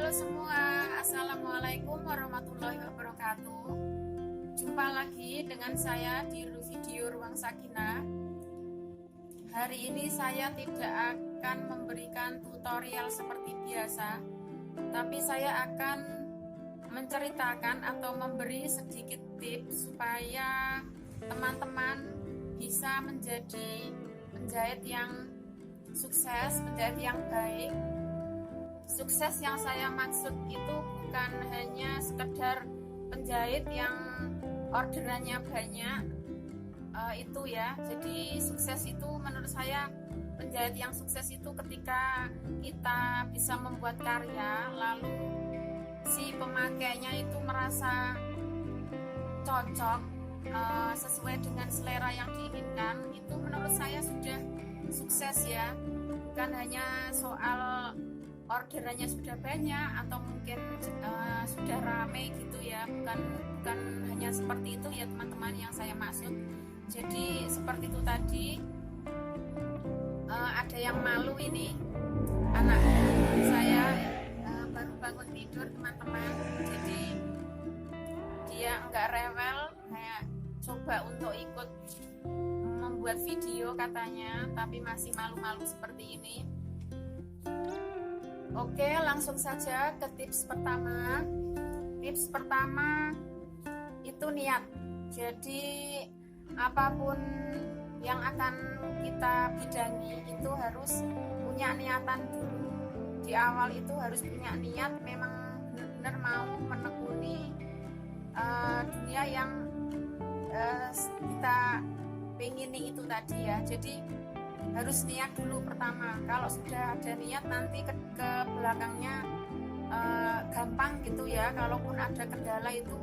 Halo semua, Assalamualaikum warahmatullahi wabarakatuh. Jumpa lagi dengan saya di video Ruang Sakinah. Hari ini saya tidak akan memberikan tutorial seperti biasa, tapi saya akan menceritakan atau memberi sedikit tips supaya teman-teman bisa menjadi penjahit yang sukses, penjahit yang baik. Sukses yang saya maksud itu bukan hanya sekedar penjahit yang orderannya banyak, itu ya. Jadi sukses itu menurut saya, penjahit yang sukses itu ketika kita bisa membuat karya, lalu si pemakainya itu merasa cocok, sesuai dengan selera yang diinginkan. Itu menurut saya sudah sukses ya. Bukan hanya soal orderannya sudah banyak atau mungkin sudah rame gitu ya, bukan hanya seperti itu ya teman-teman yang saya maksud. Jadi seperti itu tadi, ada yang malu ini, anak saya baru bangun tidur teman-teman, jadi dia enggak rewel, kayak coba untuk ikut membuat video katanya, tapi masih malu-malu seperti ini. Oke, langsung saja ke tips pertama. Tips pertama itu niat. Jadi apapun yang akan kita bidangi itu harus punya niatan dulu. Di awal itu harus punya niat, memang benar-benar mau menekuni dunia yang kita pengini itu tadi ya. Jadi harus niat dulu pertama. Kalau sudah ada niat, nanti ke belakangnya gampang gitu ya. Kalaupun ada kendala itu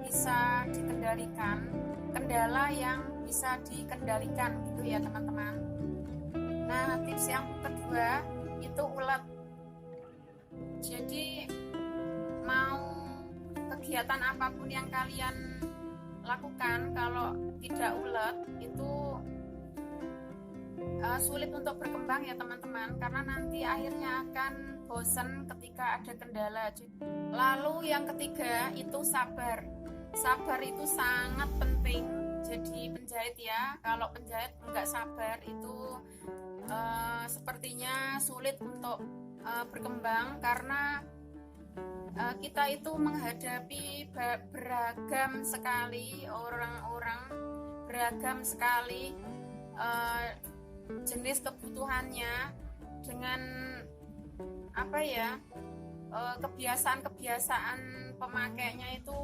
bisa dikendalikan, kendala yang bisa dikendalikan gitu ya teman-teman. Nah, tips yang kedua itu ulet. Jadi mau kegiatan apapun yang kalian lakukan, kalau tidak ulet itu sulit untuk berkembang ya teman-teman, karena nanti akhirnya akan bosan ketika ada kendala. Lalu yang ketiga itu sabar. Sabar itu sangat penting. Jadi penjahit ya, kalau penjahit enggak sabar itu sepertinya sulit untuk berkembang, karena kita itu menghadapi beragam sekali orang-orang, beragam sekali jenis kebutuhannya, dengan apa ya, kebiasaan pemakainya itu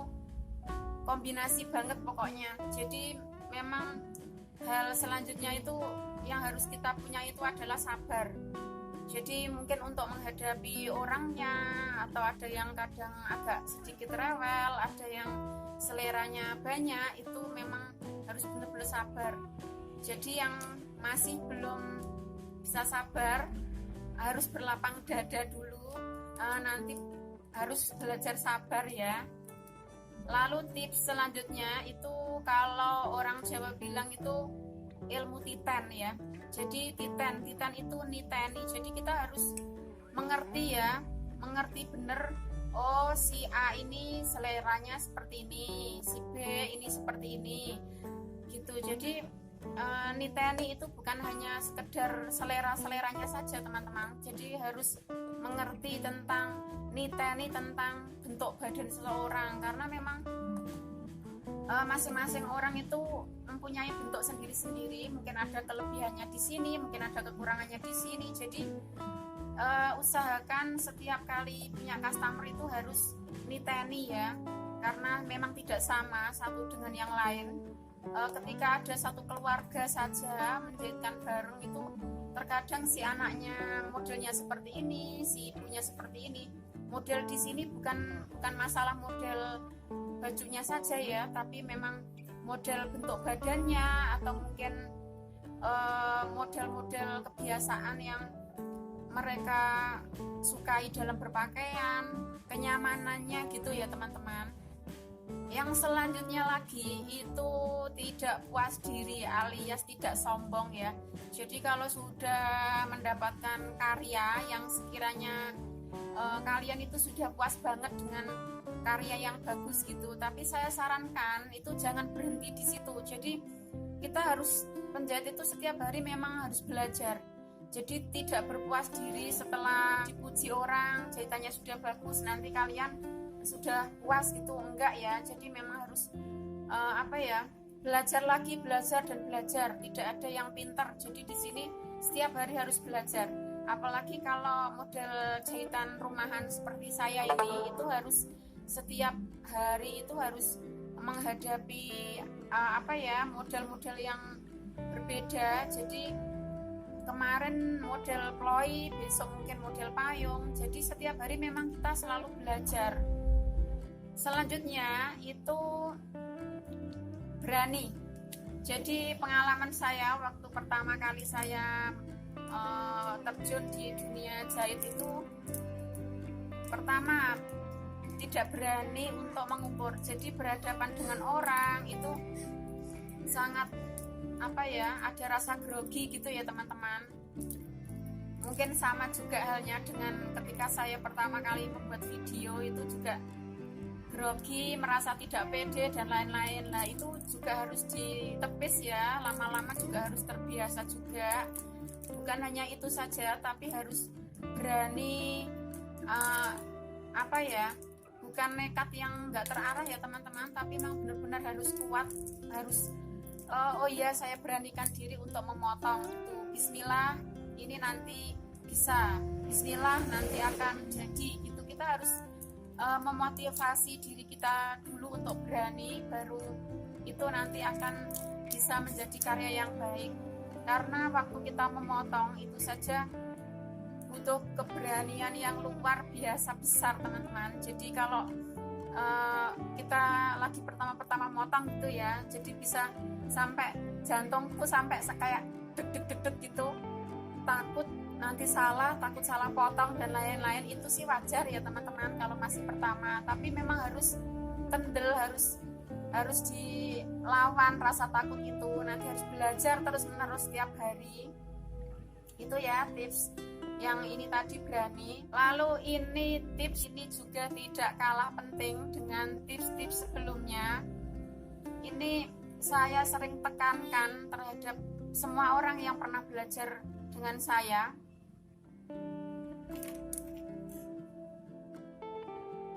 kombinasi banget pokoknya. Jadi memang hal selanjutnya itu yang harus kita punya itu adalah sabar. Jadi mungkin untuk menghadapi orangnya, atau ada yang kadang agak sedikit rewel, ada yang seleranya banyak, itu memang harus benar-benar sabar. Jadi yang masih belum bisa sabar harus berlapang dada dulu, nanti harus belajar sabar ya. Lalu tips selanjutnya itu, kalau orang Jawa bilang itu ilmu titen ya. Jadi titen itu niteni. Jadi kita harus mengerti ya, mengerti bener, oh si A ini seleranya seperti ini, si B ini seperti ini gitu. Jadi niteni itu bukan hanya sekedar selera-seleranya saja teman-teman. Jadi harus mengerti tentang niteni, tentang bentuk badan seseorang, karena memang masing-masing orang itu mempunyai bentuk sendiri-sendiri. Mungkin ada kelebihannya di sini, mungkin ada kekurangannya di sini. Jadi usahakan setiap kali punya customer itu harus niteni ya, karena memang tidak sama satu dengan yang lain. Ketika ada satu keluarga saja menjahitkan bareng itu, terkadang si anaknya modelnya seperti ini, si ibunya seperti ini. Model di sini bukan masalah model bajunya saja ya, tapi memang model bentuk badannya, atau mungkin model-model kebiasaan yang mereka sukai dalam berpakaian, kenyamanannya gitu ya teman-teman. Yang selanjutnya lagi itu tidak puas diri alias tidak sombong ya. Jadi kalau sudah mendapatkan karya yang sekiranya kalian itu sudah puas banget dengan karya yang bagus gitu, tapi saya sarankan itu jangan berhenti di situ. Jadi kita harus, penjahit itu setiap hari memang harus belajar. Jadi tidak berpuas diri setelah dipuji orang jahitannya sudah bagus nanti kalian sudah puas gitu, enggak ya. Jadi memang harus belajar lagi, belajar dan belajar. Tidak ada yang pintar. Jadi di sini setiap hari harus belajar. Apalagi kalau model jahitan rumahan seperti saya ini, itu harus setiap hari itu harus menghadapi model-model yang berbeda. Jadi kemarin model ploi, besok mungkin model payung. Jadi setiap hari memang kita selalu belajar. Selanjutnya itu berani. Jadi pengalaman saya waktu pertama kali saya terjun di dunia jahit itu, pertama tidak berani untuk mengukur. Jadi berhadapan dengan orang itu sangat ada rasa grogi gitu ya teman-teman. Mungkin sama juga halnya dengan ketika saya pertama kali membuat video, itu juga grogi, merasa tidak pede dan lain-lain. Nah itu juga harus ditepis ya, lama-lama juga harus terbiasa juga. Bukan hanya itu saja, tapi harus berani bukan nekat yang nggak terarah ya teman-teman, tapi memang benar-benar harus kuat, harus saya beranikan diri untuk memotong itu. Bismillah, ini nanti bisa, Bismillah nanti akan jadi gitu. Kita harus memotivasi diri kita dulu untuk berani, baru itu nanti akan bisa menjadi karya yang baik. Karena waktu kita memotong itu saja butuh keberanian yang luar biasa besar teman-teman. Jadi kalau kita lagi pertama-pertama motong gitu ya, jadi bisa sampai jantungku sampai kayak deg-deg gitu, takut nanti salah, takut salah potong dan lain-lain. Itu sih wajar ya teman-teman kalau masih pertama, tapi memang harus kendel, harus dilawan rasa takut itu. Nanti harus belajar terus-menerus setiap hari. Itu ya tips yang ini tadi, berani. Lalu ini tips ini juga tidak kalah penting dengan tips-tips sebelumnya. Ini saya sering tekankan terhadap semua orang yang pernah belajar dengan saya.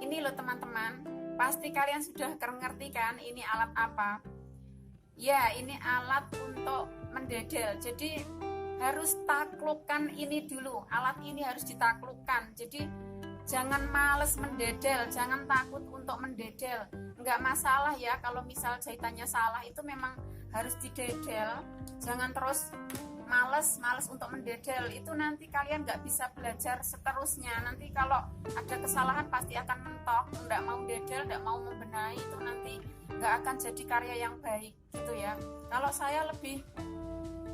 Ini loh teman-teman, pasti kalian sudah ngerti kan ini alat apa? Ya, ini alat untuk mendedel. Jadi harus taklukkan ini dulu, alat ini harus ditaklukkan. Jadi jangan males mendedel, jangan takut untuk mendedel. Nggak masalah ya kalau misal jahitannya salah, itu memang harus didedel. Jangan terus males untuk mendedel, itu nanti kalian nggak bisa belajar seterusnya. Nanti kalau ada kesalahan pasti akan mentok, nggak mau dedel, nggak mau membenahi, itu nanti nggak akan jadi karya yang baik gitu ya. Kalau saya lebih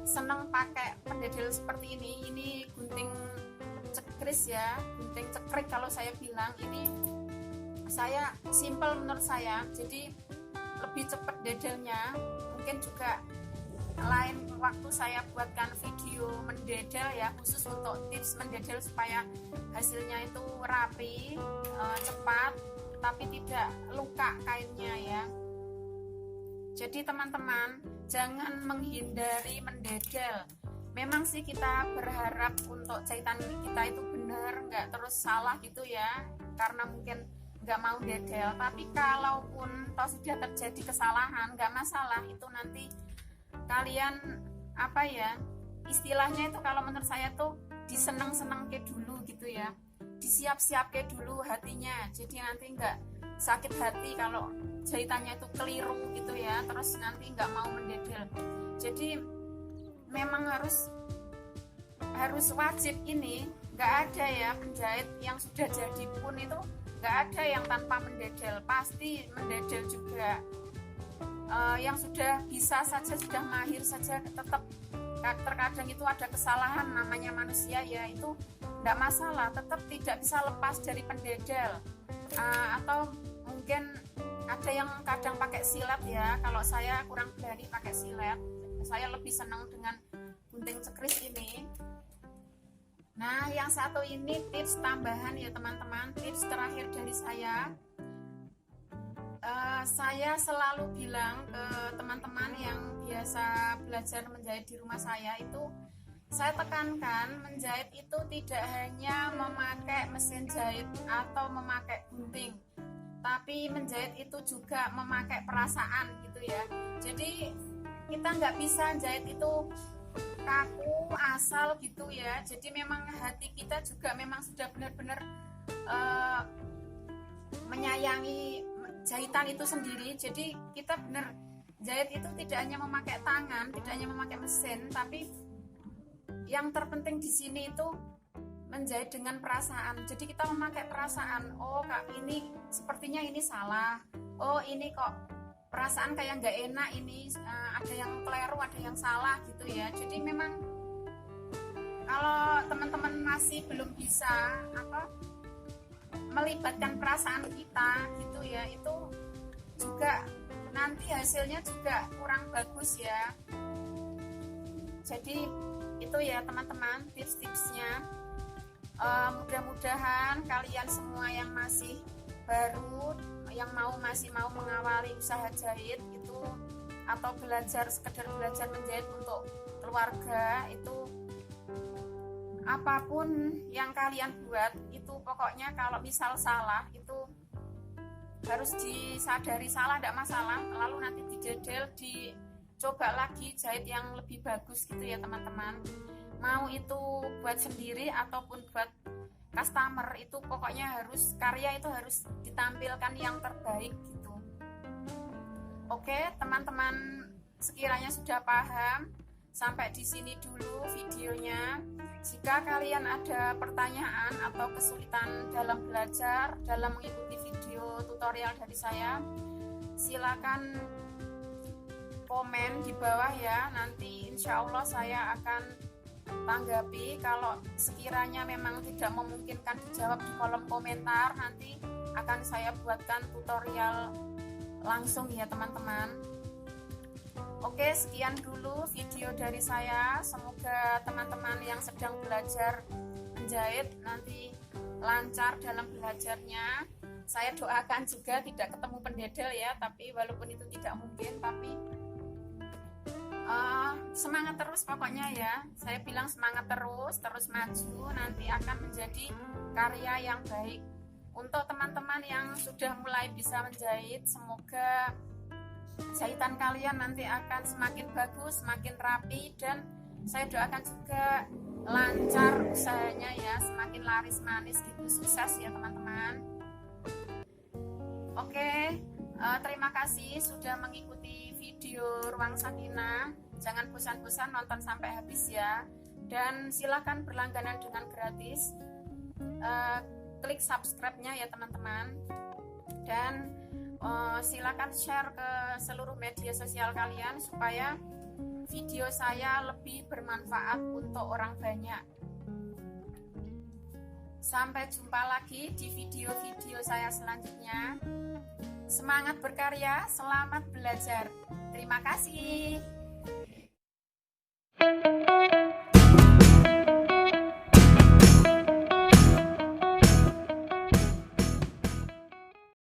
senang pakai pendedel seperti ini gunting cekris ya, gunting cekrik kalau saya bilang. Ini saya simple menurut saya, jadi lebih cepat dedelnya. Mungkin juga lain waktu saya buatkan video mendedel ya, khusus untuk tips mendedel supaya hasilnya itu rapi, cepat, tapi tidak luka kainnya ya. Jadi teman-teman, jangan menghindari mendedel. Memang sih kita berharap untuk jahitan kita itu benar, nggak terus salah gitu ya, karena mungkin nggak mau dedel. Tapi kalaupun toh sudah terjadi kesalahan, nggak masalah, itu nanti kalian istilahnya itu kalau menurut saya tuh diseneng-seneng ke dulu gitu ya, disiap-siap ke dulu hatinya. Jadi nanti nggak sakit hati kalau jahitannya itu keliru gitu ya, terus nanti nggak mau mendedel. Jadi memang harus wajib ini, nggak ada ya penjahit yang sudah jadi pun itu nggak ada yang tanpa mendedel, pasti mendedel juga. Yang sudah bisa saja, sudah mahir saja, tetap terkadang itu ada kesalahan, namanya manusia ya, itu tidak masalah, tetap tidak bisa lepas dari pendedel. Atau mungkin ada yang kadang pakai silet ya, kalau saya kurang berani pakai silet, saya lebih senang dengan gunting cekris ini. Nah, yang satu ini tips tambahan ya teman-teman, tips terakhir dari saya. Saya selalu bilang ke teman-teman yang biasa belajar menjahit di rumah saya itu, saya tekankan menjahit itu tidak hanya memakai mesin jahit atau memakai gunting, tapi menjahit itu juga memakai perasaan gitu ya. Jadi kita nggak bisa jahit itu kaku asal gitu ya. Jadi memang hati kita juga memang sudah benar-benar menyayangi jahitan itu sendiri. Jadi kita benar jahit itu tidak hanya memakai tangan, tidak hanya memakai mesin, tapi yang terpenting di sini itu menjahit dengan perasaan. Jadi kita memakai perasaan. Oh kak, ini sepertinya ini salah. Oh ini kok perasaan kayak nggak enak ini, ada yang keliru, ada yang salah gitu ya. Jadi memang kalau teman-teman masih belum bisa melibatkan perasaan kita gitu ya, itu juga nanti hasilnya juga kurang bagus ya. Jadi itu ya teman-teman tips-tipsnya. Mudah-mudahan kalian semua yang masih baru, yang masih mau mengawali usaha jahit itu, atau sekedar belajar menjahit untuk keluarga itu, apapun yang kalian buat itu pokoknya kalau misal salah itu harus disadari salah, tidak masalah, lalu nanti dijadel, dicoba lagi jahit yang lebih bagus gitu ya teman-teman. Mau itu buat sendiri ataupun buat customer, itu pokoknya harus karya itu harus ditampilkan yang terbaik gitu. Oke teman-teman, sekiranya sudah paham, sampai di sini dulu videonya. Jika kalian ada pertanyaan atau kesulitan dalam belajar, dalam mengikuti video tutorial dari saya, silakan komen di bawah ya. Nanti insya Allah saya akan tanggapi. Kalau sekiranya memang tidak memungkinkan dijawab di kolom komentar, nanti akan saya buatkan tutorial langsung ya teman-teman. Oke, sekian dulu video dari saya. Semoga teman-teman yang sedang belajar menjahit nanti lancar dalam belajarnya. Saya doakan juga tidak ketemu pendedel ya, tapi walaupun itu tidak mungkin, tapi semangat terus pokoknya ya. Saya bilang semangat terus maju, nanti akan menjadi karya yang baik. Untuk teman-teman yang sudah mulai bisa menjahit, semoga jahitan kalian nanti akan semakin bagus, semakin rapi, dan saya doakan juga lancar usahanya ya, semakin laris manis gitu, sukses ya teman-teman. Oke, terima kasih sudah mengikuti video Ruang Sakinah. Jangan bosan-bosan nonton sampai habis ya, dan silakan berlangganan dengan gratis. Klik subscribe-nya ya teman-teman, dan silakan share ke seluruh media sosial kalian supaya video saya lebih bermanfaat untuk orang banyak. Sampai jumpa lagi di video-video saya selanjutnya. Semangat berkarya, selamat belajar. Terima kasih.